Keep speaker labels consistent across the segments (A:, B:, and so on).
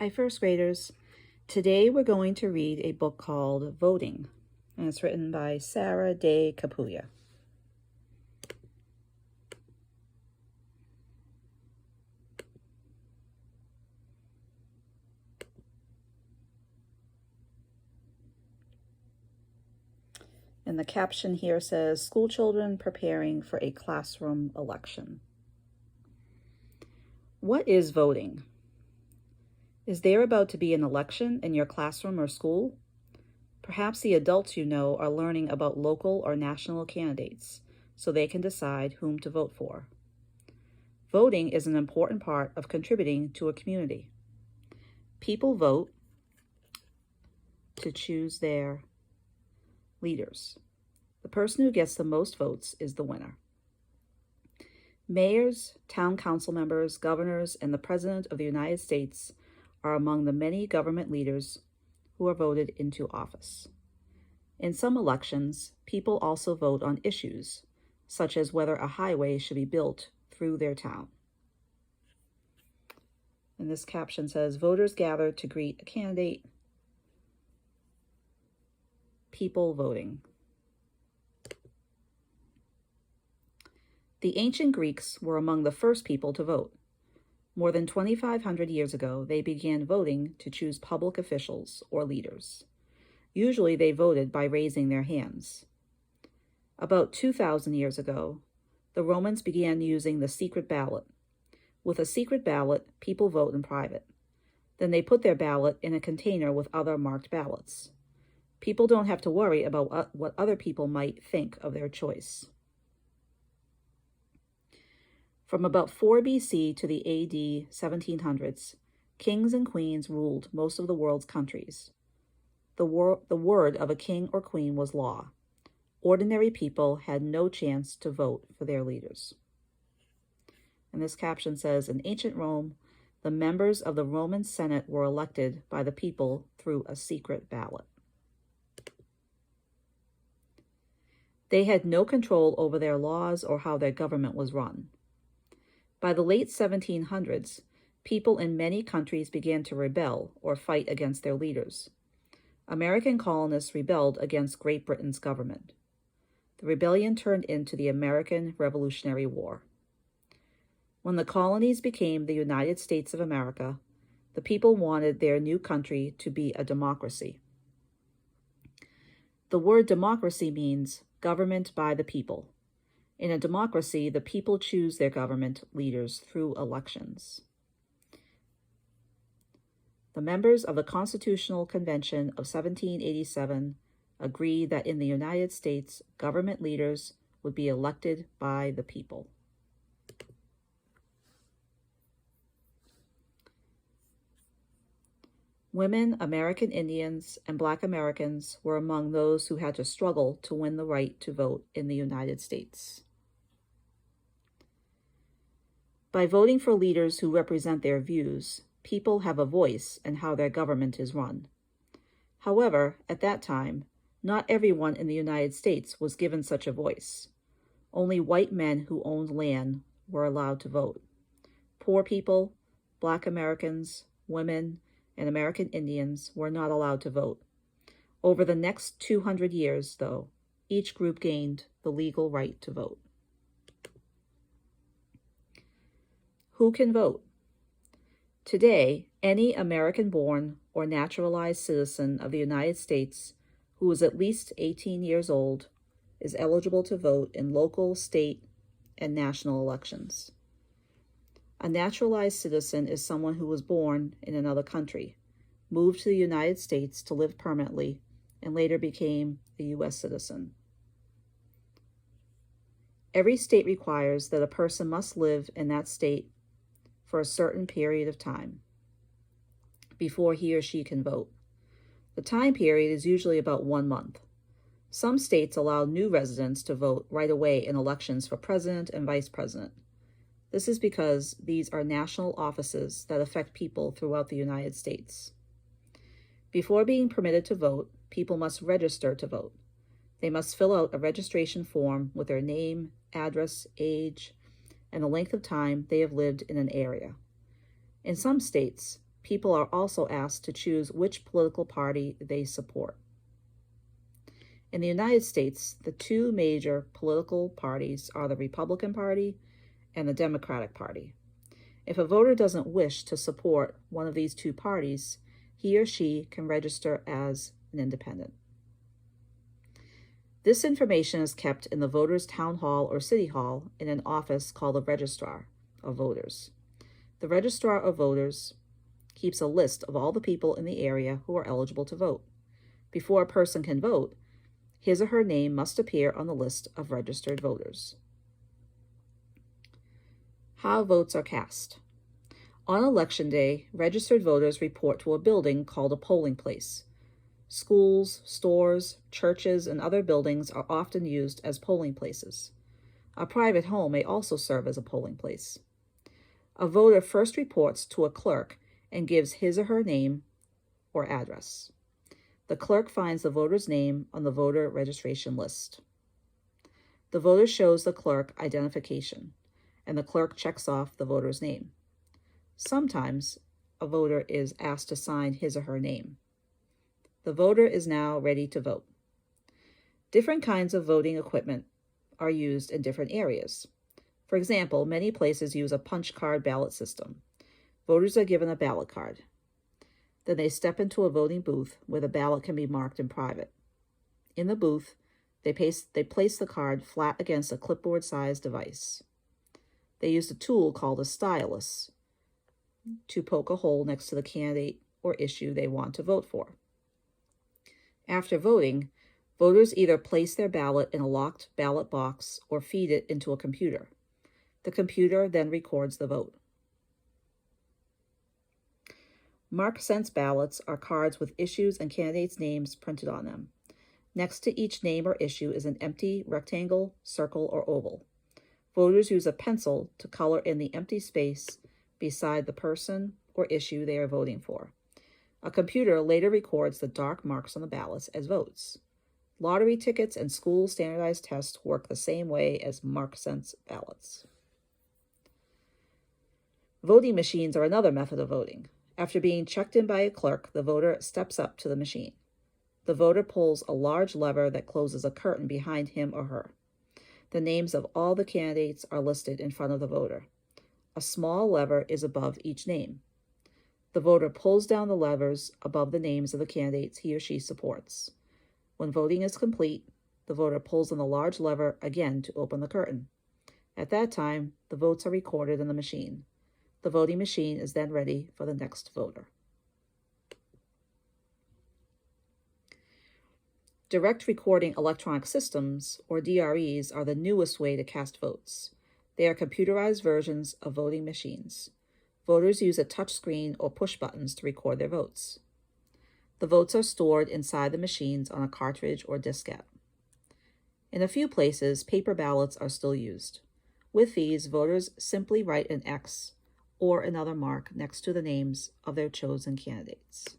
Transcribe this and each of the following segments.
A: Hi, first graders. Today we're going to read a book called Voting, and it's written by Sarah De Capuya. And the caption here says, School Children Preparing for a Classroom Election. What is voting? Is there about to be an election in your classroom or school? Perhaps the adults you know are learning about local or national candidates so they can decide whom to vote for. Voting is an important part of contributing to a community. People vote to choose their leaders. The person who gets the most votes is the winner. Mayors, town council members, governors, and the President of the United States are among the many government leaders who are voted into office. In some elections, people also vote on issues, such as whether a highway should be built through their town. And this caption says, voters gather to greet a candidate. People voting. The ancient Greeks were among the first people to vote. More than 2,500 years ago, they began voting to choose public officials or leaders. Usually they voted by raising their hands. About 2,000 years ago, the Romans began using the secret ballot. With a secret ballot, people vote in private. Then they put their ballot in a container with other marked ballots. People don't have to worry about what other people might think of their choice. From about 4 BC to the AD 1700s, kings and queens ruled most of the world's countries. The word of a king or queen was law. Ordinary people had no chance to vote for their leaders. And this caption says, in ancient Rome, the members of the Roman Senate were elected by the people through a secret ballot. They had no control over their laws or how their government was run. By the late 1700s, people in many countries began to rebel or fight against their leaders. American colonists rebelled against Great Britain's government. The rebellion turned into the American Revolutionary War. When the colonies became the United States of America, the people wanted their new country to be a democracy. The word democracy means government by the people. In a democracy, the people choose their government leaders through elections. The members of the Constitutional Convention of 1787 agreed that in the United States, government leaders would be elected by the people. Women, American Indians, and Black Americans were among those who had to struggle to win the right to vote in the United States. By voting for leaders who represent their views, people have a voice in how their government is run. However, at that time, not everyone in the United States was given such a voice. Only white men who owned land were allowed to vote. Poor people, Black Americans, women, and American Indians were not allowed to vote. Over the next 200 years, though, each group gained the legal right to vote. Who can vote? Today, any American-born or naturalized citizen of the United States who is at least 18 years old is eligible to vote in local, state, and national elections. A naturalized citizen is someone who was born in another country, moved to the United States to live permanently, and later became a U.S. citizen. Every state requires that a person must live in that state for a certain period of time before he or she can vote. The time period is usually about 1 month. Some states allow new residents to vote right away in elections for president and vice president. This is because these are national offices that affect people throughout the United States. Before being permitted to vote, people must register to vote. They must fill out a registration form with their name, address, age, and the length of time they have lived in an area. In some states, people are also asked to choose which political party they support. In the United States, the two major political parties are the Republican Party and the Democratic Party. If a voter doesn't wish to support one of these two parties, he or she can register as an independent. This information is kept in the voter's town hall or city hall in an office called the Registrar of Voters. The Registrar of Voters keeps a list of all the people in the area who are eligible to vote. Before a person can vote, his or her name must appear on the list of registered voters. How votes are cast. On Election Day, registered voters report to a building called a polling place. Schools, stores, churches, and other buildings are often used as polling places. A private home may also serve as a polling place. A voter first reports to a clerk and gives his or her name or address. The clerk finds the voter's name on the voter registration list. The voter shows the clerk identification, and the clerk checks off the voter's name. Sometimes a voter is asked to sign his or her name. The voter is now ready to vote. Different kinds of voting equipment are used in different areas. For example, many places use a punch card ballot system. Voters are given a ballot card. Then they step into a voting booth where the ballot can be marked in private. In the booth, they place the card flat against a clipboard-sized device. They use a tool called a stylus to poke a hole next to the candidate or issue they want to vote for. After voting, voters either place their ballot in a locked ballot box or feed it into a computer. The computer then records the vote. Mark-sense ballots are cards with issues and candidates' names printed on them. Next to each name or issue is an empty rectangle, circle, or oval. Voters use a pencil to color in the empty space beside the person or issue they are voting for. A computer later records the dark marks on the ballots as votes. Lottery tickets and school standardized tests work the same way as mark-sense ballots. Voting machines are another method of voting. After being checked in by a clerk, the voter steps up to the machine. The voter pulls a large lever that closes a curtain behind him or her. The names of all the candidates are listed in front of the voter. A small lever is above each name. The voter pulls down the levers above the names of the candidates he or she supports. When voting is complete, the voter pulls on the large lever again to open the curtain. At that time, the votes are recorded in the machine. The voting machine is then ready for the next voter. Direct recording electronic systems, or DREs, are the newest way to cast votes. They are computerized versions of voting machines. Voters use a touch screen or push buttons to record their votes. The votes are stored inside the machines on a cartridge or diskette. In a few places, paper ballots are still used. With these, voters simply write an X or another mark next to the names of their chosen candidates.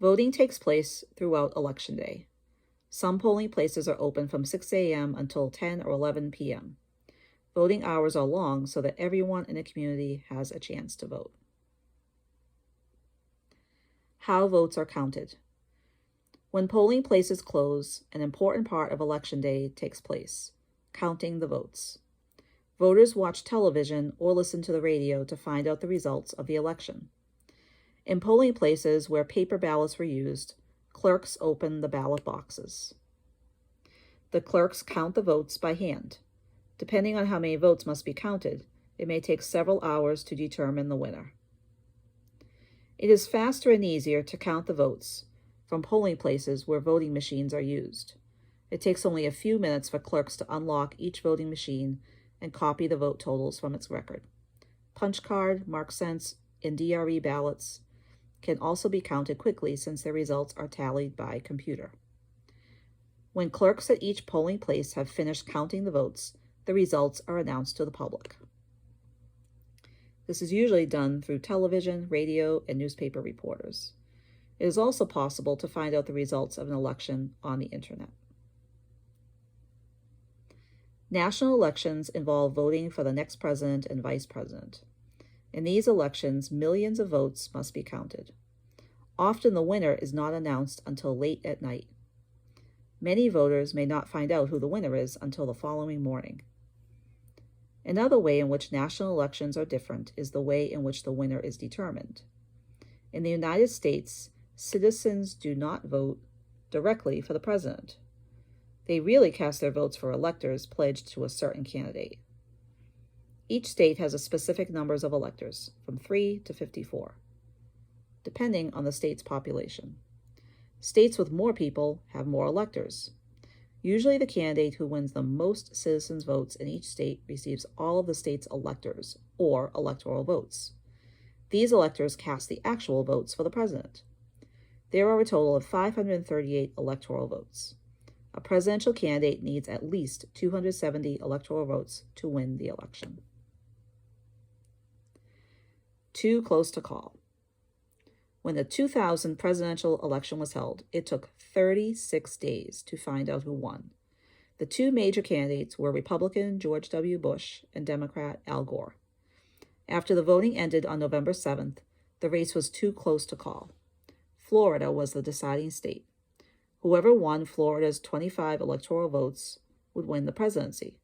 A: Voting takes place throughout Election Day. Some polling places are open from 6 a.m. until 10 or 11 p.m. Voting hours are long so that everyone in the community has a chance to vote. How votes are counted. When polling places close, an important part of Election Day takes place, counting the votes. Voters watch television or listen to the radio to find out the results of the election. In polling places where paper ballots were used, clerks open the ballot boxes. The clerks count the votes by hand. Depending on how many votes must be counted, it may take several hours to determine the winner. It is faster and easier to count the votes from polling places where voting machines are used. It takes only a few minutes for clerks to unlock each voting machine and copy the vote totals from its record. Punch card, mark-sense, and DRE ballots can also be counted quickly since their results are tallied by computer. When clerks at each polling place have finished counting the votes, the results are announced to the public. This is usually done through television, radio, and newspaper reporters. It is also possible to find out the results of an election on the internet. National elections involve voting for the next president and vice president. In these elections, millions of votes must be counted. Often the winner is not announced until late at night. Many voters may not find out who the winner is until the following morning. Another way in which national elections are different is the way in which the winner is determined. In the United States, citizens do not vote directly for the president. They really cast their votes for electors pledged to a certain candidate. Each state has a specific numbers of electors, from 3 to 54, depending on the state's population. States with more people have more electors. Usually the candidate who wins the most citizens' votes in each state receives all of the state's electors, or electoral votes. These electors cast the actual votes for the president. There are a total of 538 electoral votes. A presidential candidate needs at least 270 electoral votes to win the election. Too close to call. When the 2000 presidential election was held, it took 36 days to find out who won. The two major candidates were Republican George W. Bush and Democrat Al Gore. After the voting ended on November 7th, the race was too close to call. Florida was the deciding state. Whoever won Florida's 25 electoral votes would win the presidency.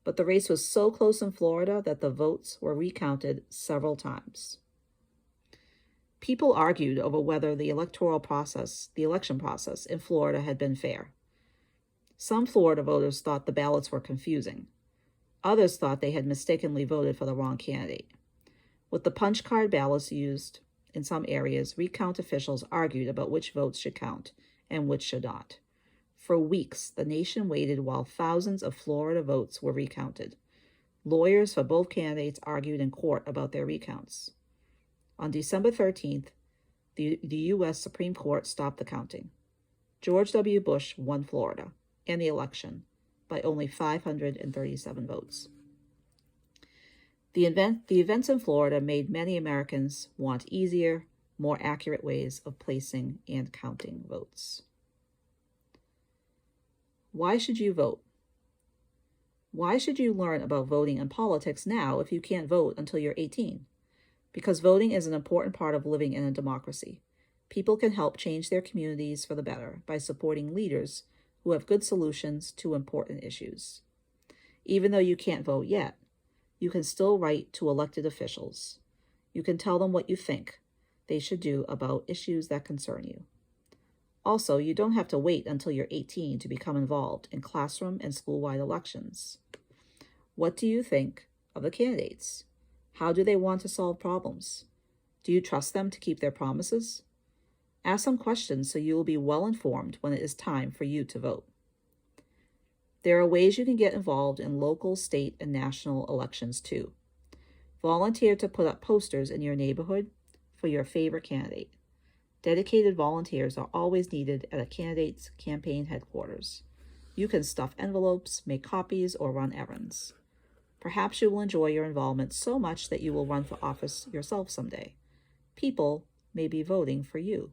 A: But the race was so close in Florida that the votes were recounted several times. People argued over whether the election process in Florida had been fair. Some Florida voters thought the ballots were confusing. Others thought they had mistakenly voted for the wrong candidate. With the punch card ballots used in some areas, recount officials argued about which votes should count and which should not. For weeks, the nation waited while thousands of Florida votes were recounted. Lawyers for both candidates argued in court about their recounts. On December 13th, the U.S. Supreme Court stopped the counting. George W. Bush won Florida and the election by only 537 votes. The events in Florida made many Americans want easier, more accurate ways of placing and counting votes. Why should you vote? Why should you learn about voting and politics now if you can't vote until you're 18? Because voting is an important part of living in a democracy. People can help change their communities for the better by supporting leaders who have good solutions to important issues. Even though you can't vote yet, you can still write to elected officials. You can tell them what you think they should do about issues that concern you. Also, you don't have to wait until you're 18 to become involved in classroom and school-wide elections. What do you think of the candidates? How do they want to solve problems? Do you trust them to keep their promises? Ask some questions so you will be well informed when it is time for you to vote. There are ways you can get involved in local, state, and national elections too. Volunteer to put up posters in your neighborhood for your favorite candidate. Dedicated volunteers are always needed at a candidate's campaign headquarters. You can stuff envelopes, make copies, or run errands. Perhaps you will enjoy your involvement so much that you will run for office yourself someday. People may be voting for you.